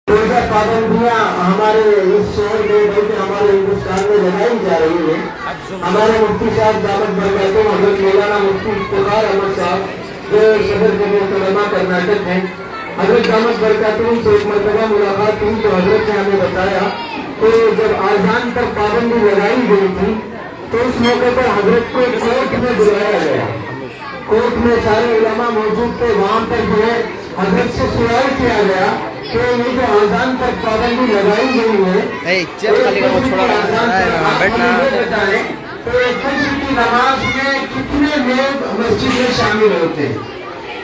रोजा पाबंदियां हमारे इस शहर में बल्कि हमारे हिंदुस्तान में लगाई जा रही है। हमारे मुफ्ती साहब दामद बरकातुहू हज़रत मौलाना मुफ्ती इफ्तिखार अहमद साहब जो सदर जमीयत उलमा कर्नाटक हैं, हज़रत दामद बरकातुहू से एक मरतबा मुलाकात हुई तो हज़रत ने हमें बताया तो जब आज़ान पर पाबंदी लगाई गई थी तो उस मौके पर हज़रत को कोर्ट में बुलाया गया। कोर्ट में सारे उलमा मौजूद थे। वहाँ पर जो है हज़रत से सवाल किया गया तो ये जो आज़ान पर पाबंदी लगाई गई है बताएं तो फजर की नमाज में कितने लोग मस्जिद में शामिल होते हैं?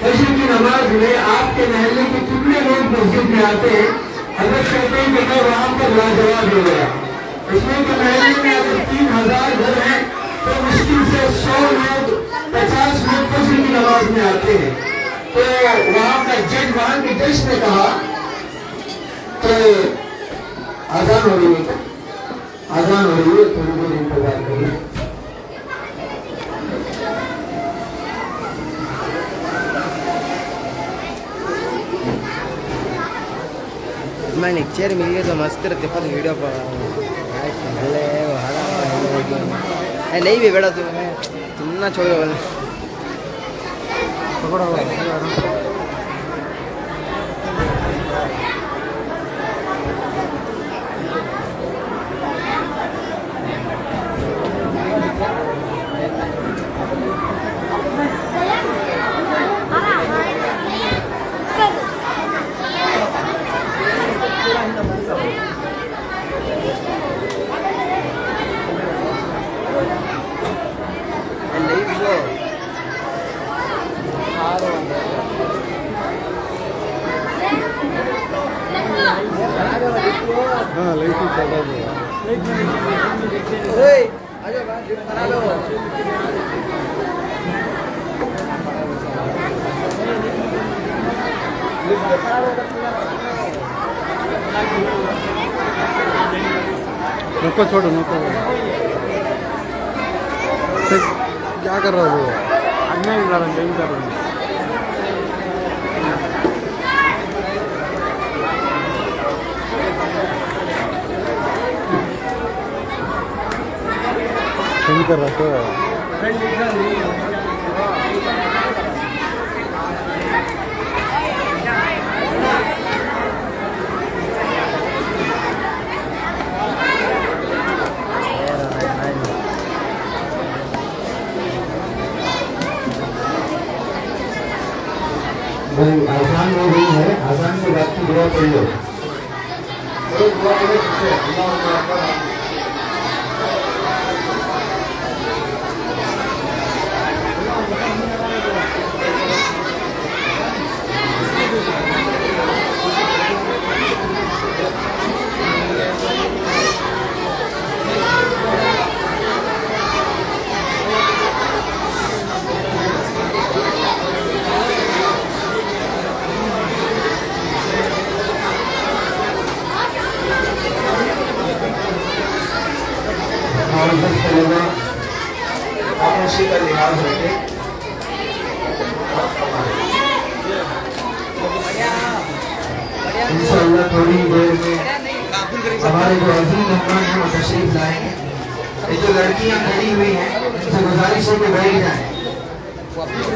फजर की नमाज में आपके महल्ले के कितने लोग मस्जिद में आते हैं? हज़रत कहते हैं कि मैं वहाँ पर लाजवाब हो गया। इसमें के महल्ले में अगर 3000 घर हैं तो मुश्किल से 100 लोग 50 लोग फजर की नमाज में आते हैं। तो वहाँ का जज, वहाँ के जज ने कहा तो आजान हो रही है, आजान हो रही है, थोड़ी देर इंतजार करिए। मैं चेयर मिल गया तो मस्त रहते पर वीडियो पर नहीं भी बेड़ा तुम ना छोड़ो नको छोड़ो नको से क्या कर रहा है वो? अन्ना ही कर रहा है। कर रहा तो आसान हो गई है, आसान से बात की दुआ पढ़ लो। खामोशी का लिहाज रखे। इंशाअल्लाह थोड़ी देर में हमारे जो अजीम मेहमान हैं वो तशरीफ लाएंगे। ये जो लड़कियां खड़ी हुई हैं इनसे गुजारिश है कि बैठ जाएं,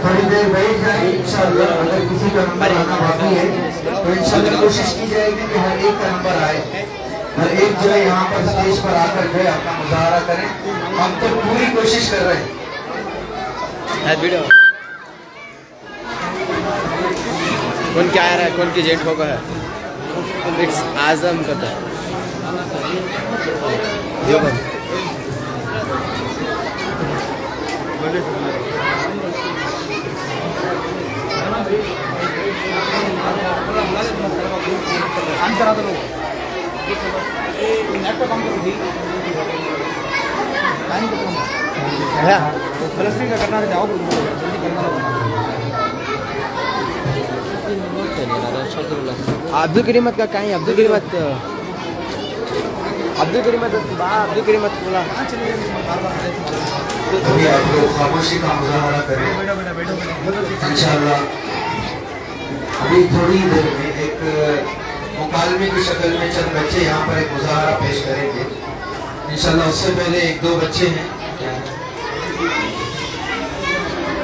थोड़ी देर बैठ जाएं। इंशाअल्लाह अगर किसी का नंबर आना बाकी है तो इंशाअल्लाह कोशिश की जाएगी कि हर एक का नंबर आए। हर एक जो है यहाँ पर स्टेज पर आकर जो है अपना मुजाहरा करें। हम तो पूरी कोशिश कर रहे हैं। कौन क्या आ रहा है, कौन की जेंट होगा है फिक्स आजम का था। करना जाओ अब्दुल करीमत का कहीं अब्दुल करीमत बोला अभी आप लोग खामोशी का मुजाहरा करें इंशाअल्लाह। अभी थोड़ी देर में एक मुकालमे की शक्ल में चंद बच्चे यहाँ पर एक मुजाहरा पेश करेंगे इंशाल्लाह। उससे पहले एक दो बच्चे हैं,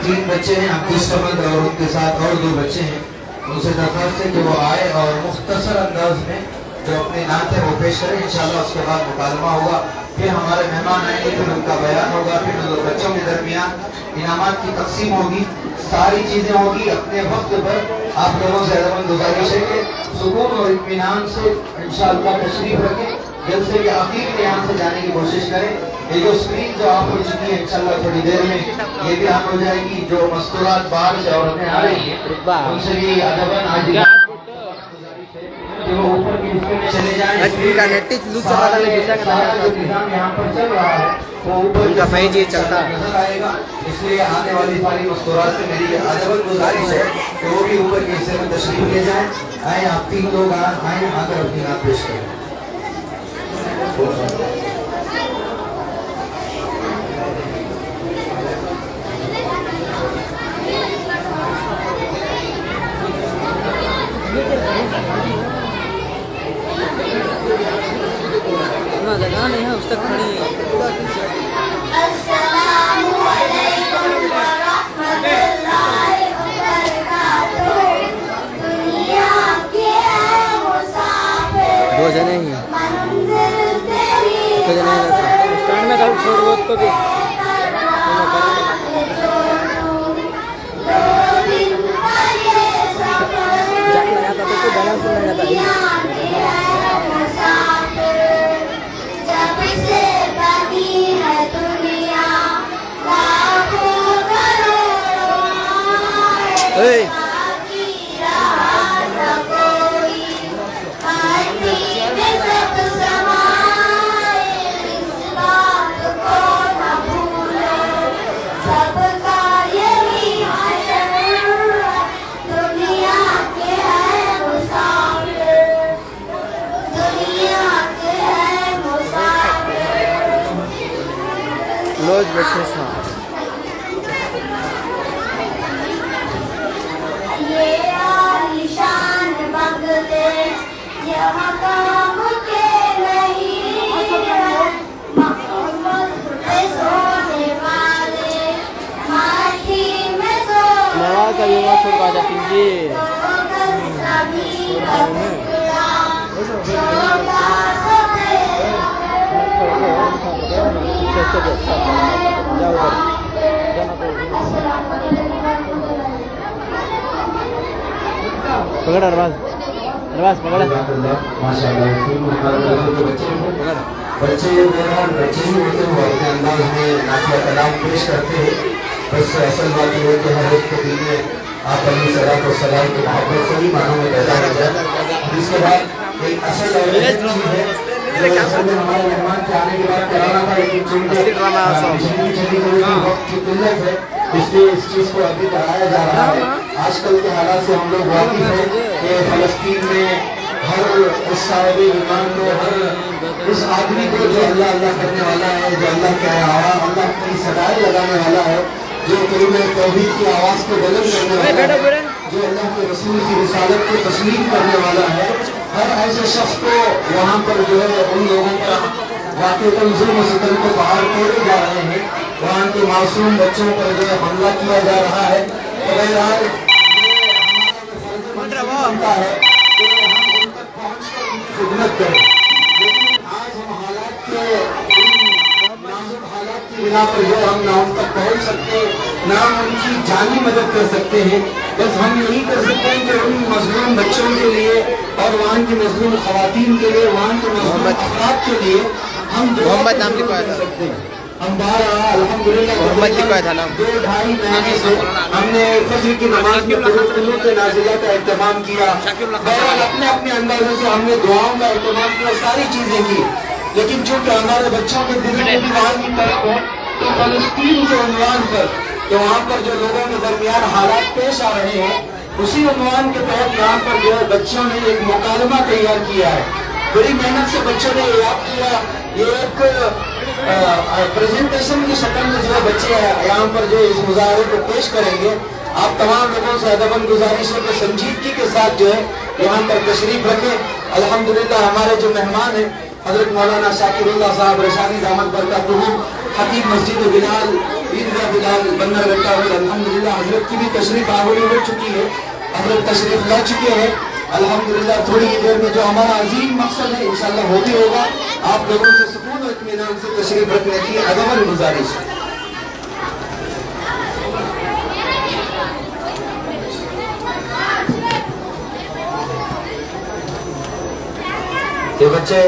3 बच्चे हैं अब्दुल समद और उनके साथ और 2 बच्चे हैं। उनसे दरख्वास्त है कि वो आए और मुख्तसर अंदाज में जो अपने नात है वो पेश करें इंशाल्लाह। उसके बाद मुकालमा होगा, फिर हमारे मेहमान आएंगे, फिर उनका बयान होगा, फिर उन बच्चों के दरमियान इनामात की तकसीम होगी, सारी चीज़ें होगी। अपने वक्त पर आप लोगों से अदब गुजारिश है कि सुकून और इत्मीनान से इंशाअल्लाह तशरीफ रखें, जल्द से आखिर में यहाँ से जाने की कोशिश करें। ये जो स्क्रीन जो ऑफ हो चुकी है इंशाअल्लाह थोड़ी देर में ये भी ऑन हो जाएगी। जो मस्तूरात बाहर से औरतें आ रही हैं उनसे भी अदबन आज वो ऊपर के हिस्से में चले जाएं। यहाँ पर चल रहा है वो ऊपर उनका फैज ये चलता नजर आएगा, इसलिए आने वाली सारी मस्तूरात से मेरी अदबन गुजारिश है कि वो भी ऊपर के हिस्से में तशरीफ ले जाएं। आए आप 3 लोग आए आकर अपनी बात पेश करें। जगह नहीं है उस तक खड़ी दो जने ही स्टैंड में कल छोड़ दो उसको भी जाके जाता तो कोई बैलेंस नहीं रहता। रोज बैठे ये आलिशान बंगले यहाँ काम के नहीं सोने वाले माटी में नवा का युवा छोड़ जाती जी पकड़ अरबाज पकड़ बच्चे अपने अंदाज में नातिया कलाम पेश करते हैं। बस असल बात यह है कि हर एक के दिल में आप अली सलात और सलाम की मोहब्बत सही मानों में पैदा हो जाए। इसके बाद एक असल चीज़ है हमारे मेहमान के आने के बाद कराना था, लेकिन चूंकि वक्त की किल्लत है इसलिए इस चीज़ को अभी कराया जा रहा है। आजकल के हालात से हम लोग वाकिफ हैं कि फ़लस्तीन में हर उस साहिब ईमान को, हर उस आदमी को जो अल्लाह अल्लाह करने वाला है, जो अल्लाह के अल्लाह की सदाएं लगाने वाला है, जो करीब तौहीद की आवाज़ को बुलंद करने वाला है, जो अल्लाह के रसूल की रिसालत को तस्लीम करने वाला है, हर ऐसे शख्स को वहाँ पर जो है उन लोगों पर वाक़ई जुल्म सितम को बाहर तोड़े जा रहे हैं, वहाँ के मासूम बच्चों पर जो है हमला किया जा रहा है। तो बहरहाल खिदमत करें, लेकिन आज हम हालात के नाजुक हालात की बिना पर जो हम ना उन तक पहुँच सकते, ना उनकी जानी मदद कर सकते हैं। बस हम यही कर सकते हैं कि उन मजलूम बच्चों के लिए और वहाँ की मजलूम खवातीन के लिए, वहाँ के मजलूम अफराद के लिए हम मोहम्मद नाम लिखवाया था। हम अल्हम्दुलिल्लाह मोहम्मद लिखवाया था नाम। 2-2.5 महीने से हमने फजर की नमाज में कुनूत नाज़िला का एहतमाम किया। बहरहाल अपने अपने अंदाज़ों से हमने दुआओं का एहतमाम किया, सारी चीज़ें की, लेकिन चूँकि हमारे बच्चों के दिल में भी वहाँ की तरफ है तो फ़लस्तीन के उन्वान पर, तो वहाँ पर जो लोगों के दरमियान हालात पेश आ रहे हैं, उसी उन्वान के तहत यहाँ पर जो है बच्चों ने एक मुकालमा तैयार किया है। बड़ी मेहनत से बच्चों ने याद किया। ये एक प्रेजेंटेशन की शक्ल में जो है बच्चे यहाँ पर जो इस मुजाहरे को पेश करेंगे। आप तमाम लोगों से अदबन गुजारिश है कि संजीदगी के साथ जो है यहाँ पर तशरीफ रखें। अल्हम्दुलिल्लाह हमारे जो मेहमान हैं हजरत मौलाना शाकिरुल्लाह साहब रशादी दामत बरकातुहू, खतीब मस्जिद बिलाल, ईदगाह बिलाल, बंदरगट्टा रोड, अल्हम्दुलिल्लाह हजरत की भी तशरीफ आवरी हो चुकी है, हजरत तशरीफ ला चुके हैं। अल्हम्दुलिल्लाह थोड़ी ही देर में जो हमारा अजीम मकसद है इंशाअल्लाह वो भी होगा। आप लोगों से सुकून और इत्मीनान से तशरीफ रखने की अदमन गुजारिश है। ये बच्चे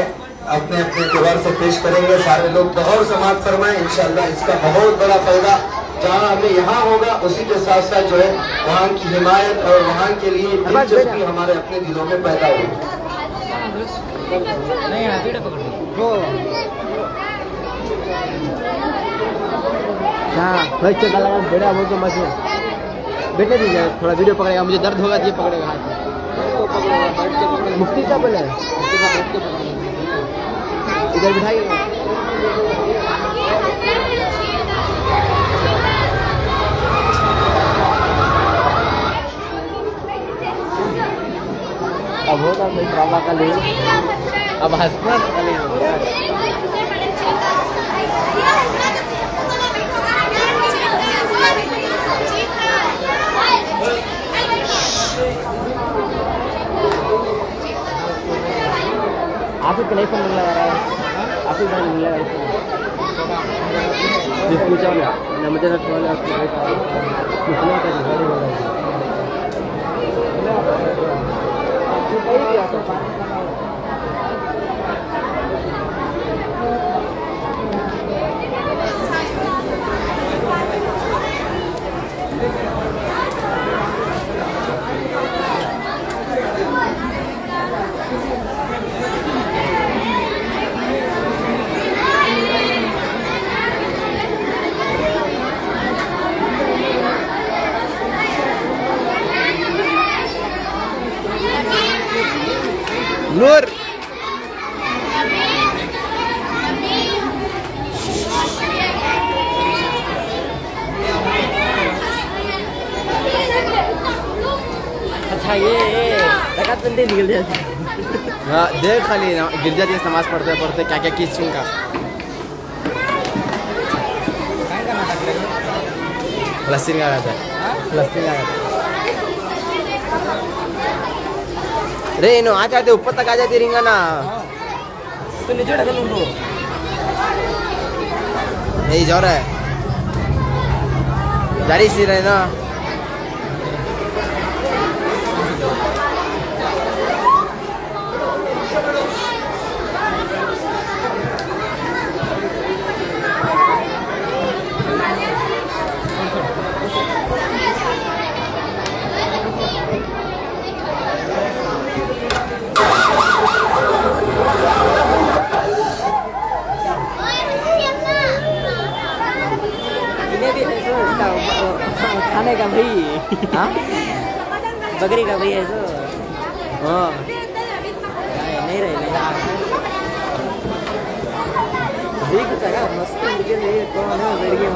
अपने अपने त्योहार से पेश करेंगे, सारे लोग गौर समाज फरमाएं। इंशाअल्लाह इसका बहुत बड़ा फायदा जहाँ हमें यहाँ होगा उसी के साथ साथ जो है वहाँ की हिमायत और वहाँ के लिए दिलचस्पी हमारे अपने दिलों में पैदा होगी। बेटा बोल तो मशहूर बैठने दीजिए, थोड़ा वीडियो पकड़ेगा, मुझे दर्द होगा ये पकड़ेगा हाथ। मुफ्ती साहब बोले इधर बिठाइए। अब होगा कोई ड्रामा का ले, अब हंसना का ले। आप ही टेलीफोन लगा रहा है, आप ही लगा रहा है। पूछा ना मुझे ना छोड़ा पूछना का दिखा रहा नूर। अच्छा ये रकात निकल जाती। हाँ देख खाली गिर जाती है नमाज पढ़ते पढ़ते क्या क्या किस चीज का। फलस्तीन का रहता है, फलस्तीन का रहता है। रे नो आ जाते ऊपर तक आ जाती रिंगाना तो नीचे ढकल उनको नहीं जा रहा है जारी सी रहे ना। खाने का भाई हाँ बकरी का भाई है तो हाँ नहीं रहे देख सका मस्त कौन है लड़की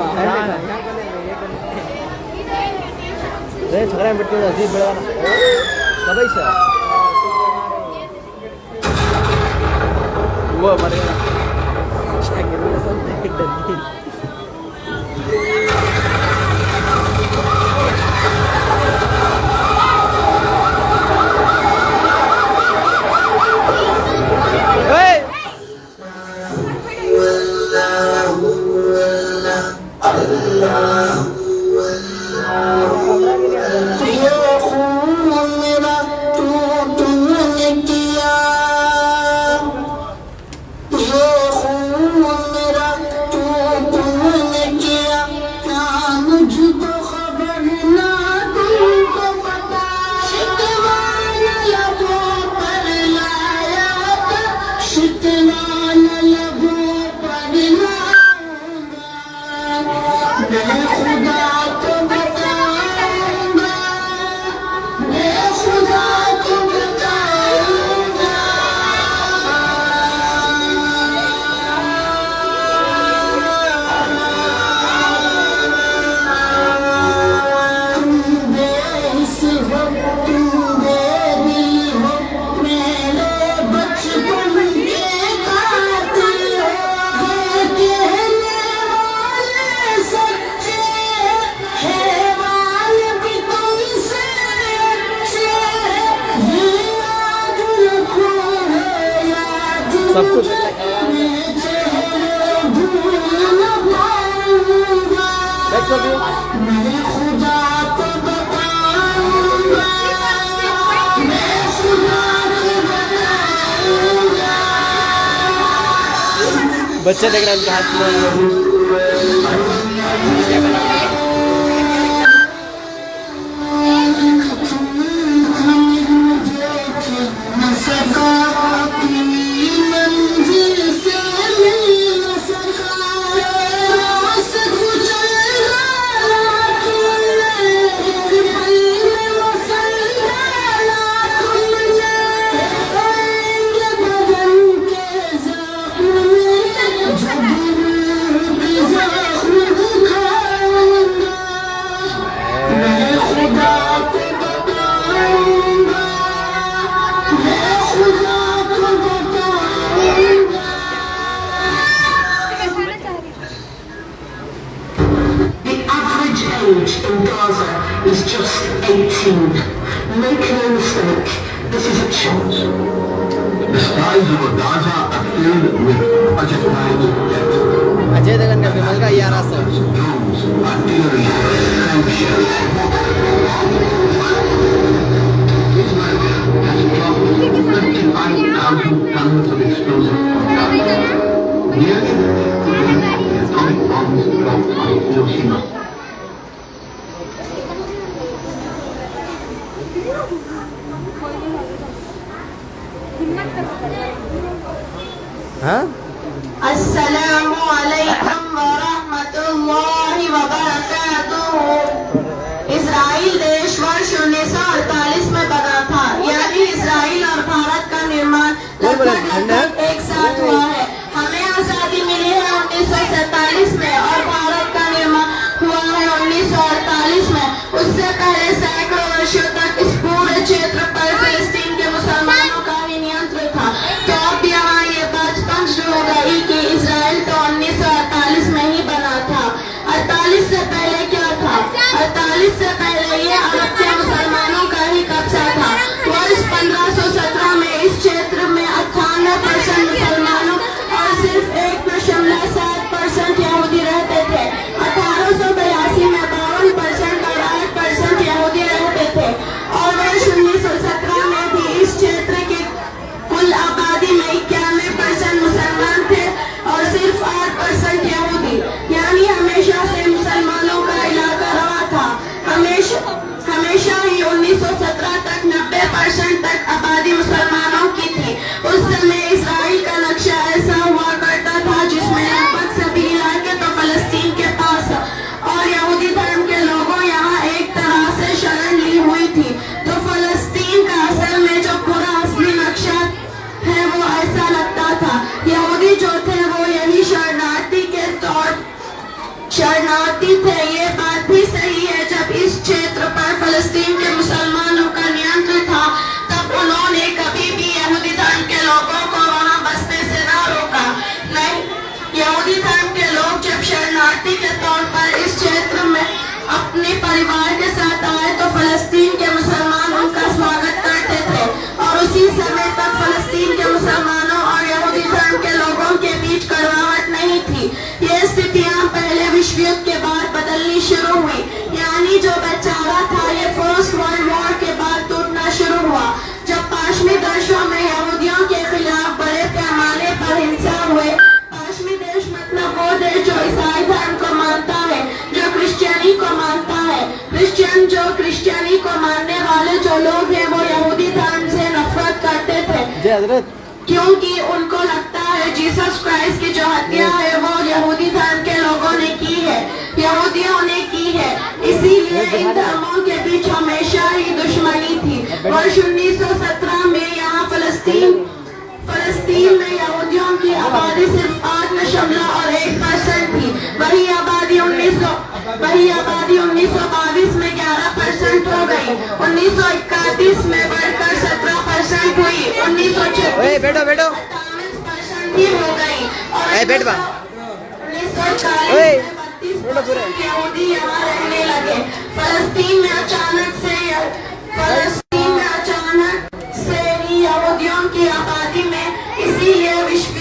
रे छगड़ा में बैठे अजीब बड़ा कभी से वो मरेगा मेरा सब कुछ बैठ कर दियो। बच्चे देख रहे हैं उनके हाथ में age in Gaza is just 18. Make no mistake, this is a challenge. The skies over Gaza are filled with projectile death. Ajay Devgan का विमल का यार आसा Drones, artillery, tank shells. Israel has dropped 55,000 tons of explosives on Gaza. Nearly the atomic bombs dropped on Hiroshima. हाँ अस्सलामु अलैकुम व रहमतुल्लाहि व बरकातुहू। इजराइल देश वर्ष 1948 में बना था, यानी इजराइल और भारत का निर्माण लगभग एक साथ हुआ है। हमें आजादी मिली है 1947 में और भारत का निर्माण हुआ है 1948 में। उससे पहले सैकड़ों वर्षों तक इस पूरे क्षेत्र पर फिलिस्तीन के मुसलमानों का ही नियंत्रण था। तो अब यहाँ ये बात स्पष्ट हो गई कि इजराइल तो 1948 में ही बना था। 48 से पहले क्या था? 48 से पहले ये अरब के मुसलमानों का ही कब्जा था। वर्ष 1517 में इस क्षेत्र में 98% मुसलमानों और सिर्फ 1.7% यहूदी रहते थे। 1882 में 52% और 8% यहूदी रहते थे और वर्ष 1917 में भी इस क्षेत्र की कुल आबादी में 91% मुसलमान थे और सिर्फ 8% यहूदी, यानी हमेशा से मुसलमानों का इलाका रहा था। हमेशा ही 1917 तक 90% तक आबादी मुसलमानों की थी। उस समय इजराइल का नक्शा ऐसा हुआ करता था जिसमें लगभग सभी इलाके तो फलस्तीन के पास और यहूदी धर्म के लोगों यहाँ एक तरह से शरण ली हुई थी। तो फलस्तीन का असल में जो पूरा असली नक्शा है वो ऐसा लगता था। यहूदी जो थे वो यही शरणार्थी थे। ये बात भी सही है, जब इस क्षेत्र पर फलस्तीन के मुसलमानों का नियंत्रण था तब उन्होंने कभी भी यहूदी धर्म के लोगों को वहां बसने से ना रोका। नहीं, यहूदी धर्म के लोग जब शरणार्थी के तौर पर इस क्षेत्र में अपने परिवार के साथ आए तो फलस्तीन के मुसलमान उनका स्वागत करते थे और उसी समय तक फलस्तीन के मुसलमानों और यहूदी धर्म के लोगों के बीच कड़वाहट नहीं थी। ये स्थितियां पहले विश्व युद्ध के बाद बदलनी शुरू हुई, यानी जो बेचारा था ये फर्स्ट वर्ल्ड वॉर के बाद टूटना शुरू हुआ, जब पश्चिमी देशों में यहूदियों के खिलाफ बड़े पैमाने पर हिंसा हुए। पश्चिमी देश मतलब वो देश जो ईसाई धर्म को मानता है, जो क्रिश्चियनी को मानता है। क्रिश्चियनी को मानने वाले जो लोग हैं वो यहूदी धर्म से नफरत करते थे, क्योंकि उनको लगता है जीसस क्राइस्ट की जो हत्या है वो यहूदी धर्म के लोगों ने की है, यहूदियों ने की है। इसीलिए इन धर्मों के बीच हमेशा ही दुश्मनी थी। वर्ष 1917 में यहाँ फलस्तीन में यहूदियों की आबादी सिर्फ 8.1% थी। वही आबादी 1922 में 11% हो गई, 1931 में बढ़कर 17% हुई, 1936 बैठो 28% ही हो गई और 1940 में 32% यहूदी यहाँ रहने लगे। फलस्तीन में अचानक से ही यहूदियों की आबादी में इसीलिए विश्व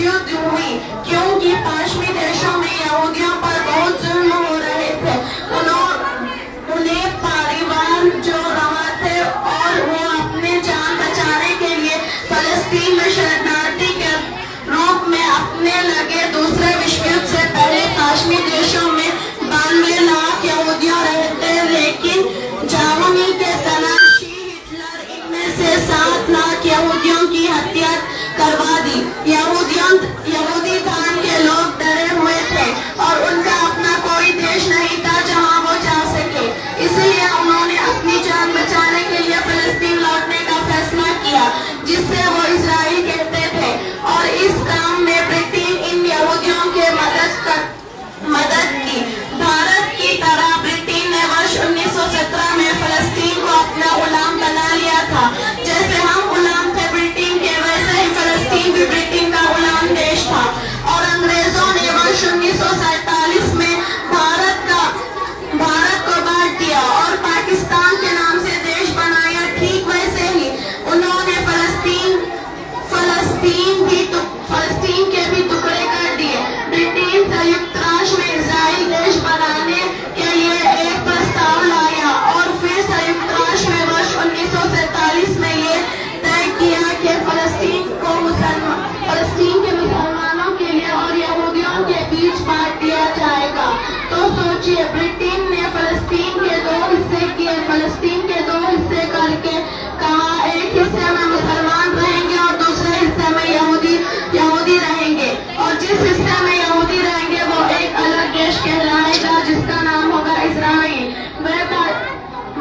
बिकने लगे। दूसरे विश्व युद्ध से पहले काश्मीर देशों में 92 लाख यहूदियों रहते, लेकिन जर्मनी के तनाशी हिटलर इनमें से 7 लाख यहूदियों की हत्या करवा दी। यहूदी धर्म के लोग डरे हुए थे और उनका अपना कोई देश नहीं था जहां वो जा सके, इसलिए उन्होंने अपनी जान बचाने के लिए फिलिस्तीन लौटने का फैसला किया, जिससे वो इजराइल कहते थे। और इस काम में ब्रिटेन इन यहूदियों के मदद की। भारत की तरह ब्रिटेन ने वर्ष 1917 में फिलिस्तीन को अपना गुलाम बना लिया था। जैसे हम गुलाम थे ब्रिटेन के, वैसे ही फिलिस्तीन भी ब्रिटेन का गुलाम देश था। और अंग्रेजों ने वर्ष 1947 में भारत को बांट दिया और पाकिस्तान के नाम से देश बनाया। ठीक वैसे ही उन्होंने फलस्तीन के भी टुकड़े कर दिए। ब्रिटेन संयुक्त राष्ट्र में इजराइल देश बनाने के लिए एक प्रस्ताव लाया और फिर संयुक्त राष्ट्र में वर्ष 1947 में ये तय किया कि फलस्तीन के मुसलमानों के लिए और यहूदियों के बीच बांट दिया जाएगा। तो सोचिए, ब्रिटेन ने फलस्तीन के 2 हिस्से किए। फलस्तीन के 2 हिस्से करके कहा एक हिस्से में मुसलमान रहेंगे और दूसरे हिस्से में यहूदी रहेंगे, और जिस हिस्से में यहूदी रहेंगे वो एक अलग देश कहलाएगा जिसका नाम होगा इजराइल।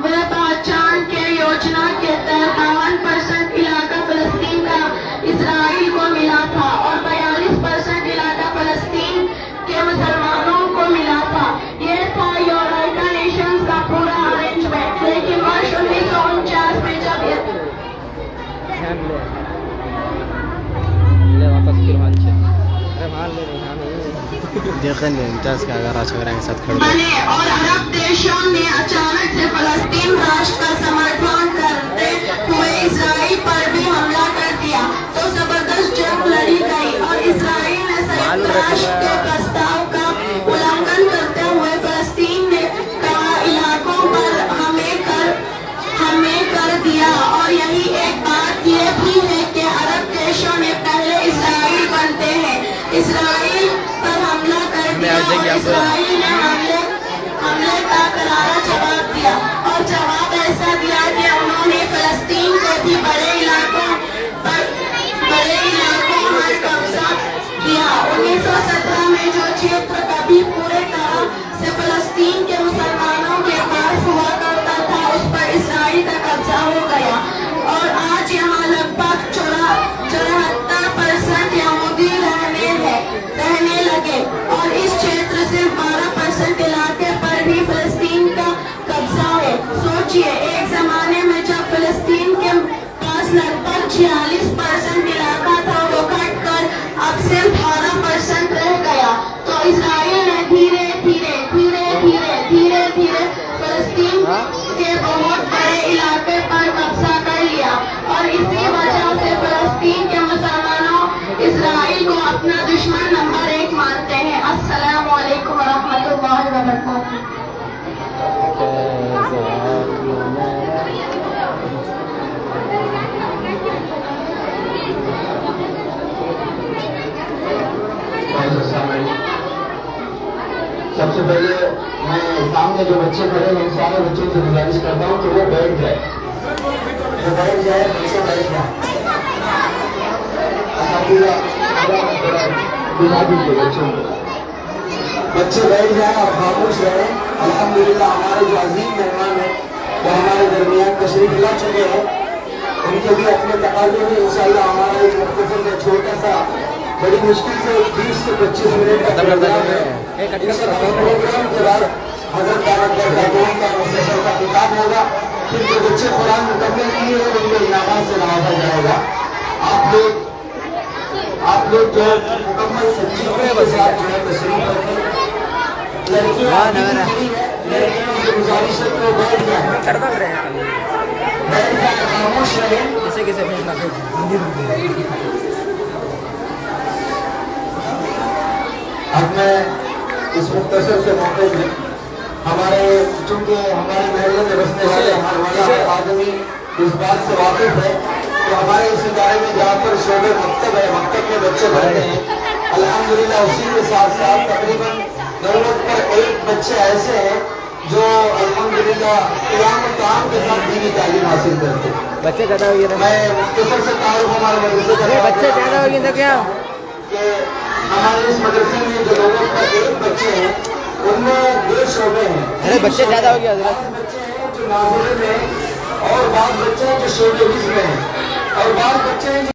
वह पहचान के योजना के तहत 52% इलाका फलस्तीन का इजराइल को मिला था और 42% इलाका फलस्तीन के मुसलमानों को मिला था। यह था यूनाइटेड नेशंस का पूरा अरेंजमेंट। लेकिन वर्ष 1949 में जब देखें इंटरेस्ट का अगर वगैरह के साथ खड़े बने और अरब देशों ने अचानक से फलस्तीन राष्ट्र का समर्थन करते हुए इजराइल पर भी हमला कर दिया, तो जबरदस्त जंग लड़ी गई और इजराइल ने संयुक्त राष्ट्र के प्रस्ताव का उल्लंघन करते हुए फलस्तीन ने कहा इलाकों पर हमें कर दिया। और यही एक बात ये भी है कि अरब देशों ने पहले इजराइल बनते हैं इजराइल पर हमला कर दिया और इजराइल ने हमले का करारा जवाब दिया। और जवाब ऐसा दिया कि उन्होंने फलस्तीन को भी बड़े इलाकों पर कब्जा किया। 1917 में जो क्षेत्र कभी पूरे तरह से फलस्तीन के मुसलमानों के पास हुआ करता था, उस पर इजराइल का कब्जा हो गया और आज यहाँ लगभग 74% यहूदी रहने लगे और इस क्षेत्र से 12% इलाके पर भी फिलिस्तीन का कब्जा है। सोचिए, एक जमाने में जब फिलिस्तीन के पास लगभग 46% इलाका था, वो घटकर अब सिर्फ 12% रह गया। तो इजराइल ने धीरे धीरे फिलिस्तीन के बहुत बड़े इलाके पर कब्जा कर लिया और इसी वजह से फिलिस्तीन के मुसलमानों इजराइल को अपना दुश्मन नंबर 1 मानते हैं। अस्सलामु अलैकुम वरहमतुल्लाहि वबरकातुहू। सबसे पहले मैं सामने जो बच्चे खड़े हैं उन सारे बच्चों से गुजारिश करता हूँ कि वो बैठ जाए, बच्चे बैठ जाए। बच्चे बैठ जाए और खामोश रहे। अल्हम्दुलिल्लाह हमारे जो अजीम मेहमान हैं वो हमारे दरमियान तशरीफ ला चुके हैं, उनके भी अपने तकाज़े में इंशाअल्लाह हमारा एक मुख्तसर का छोटा सा बड़ी मुश्किल से 20 से 25 मिनट का प्रोग्राम है। प्रोग्राम के बाद हज़रत का मुख्तसर का खिताब होगा, फिर जो बच्चे कुरान मुकम्मल किए हैं उनको इनामात से नवाजा जाएगा। आप लोग जो मुकम्मल संजीवनी के साथ जो है तशरीफ रखें। लड़कियां की गुजारिश है तो बैठ जाए, खामोश रहे। अब मैं इस मुख्तसर से मौके में हमारे चूँकि हमारे महल्ले में बसने वाले हमारे वाला आदमी इस बात से वाकिफ है कि हमारे इस इदारे में जहाँ पर शोबे मकतब है, मकतब में बच्चे पढ़ते हैं, अल्हम्दुलिल्लाह उसी के साथ साथ तकरीबन ज़रूरत पर एक बच्चे ऐसे हैं जो अल्हम्दुलिल्लाह क़यामत ताम के साथ दीनी तालीम हासिल करते हैं। बच्चे ज़्यादा हो गए मैं मुख्तसर से तारुफ हमारे मदरसे का बच्चे ज़्यादा हो गए तो क्या कि हमारे इस मदरसे में जो लोगों का एक बच्चे हैं उनमें 2 शोबे हैं। अरे बच्चे ज़्यादा हो गया हजरत। बच्चे हैं जो नाज़िर में और बाद बच्चे हैं जो शोबे हिज़्म में हैं और बाद बच्चे हैं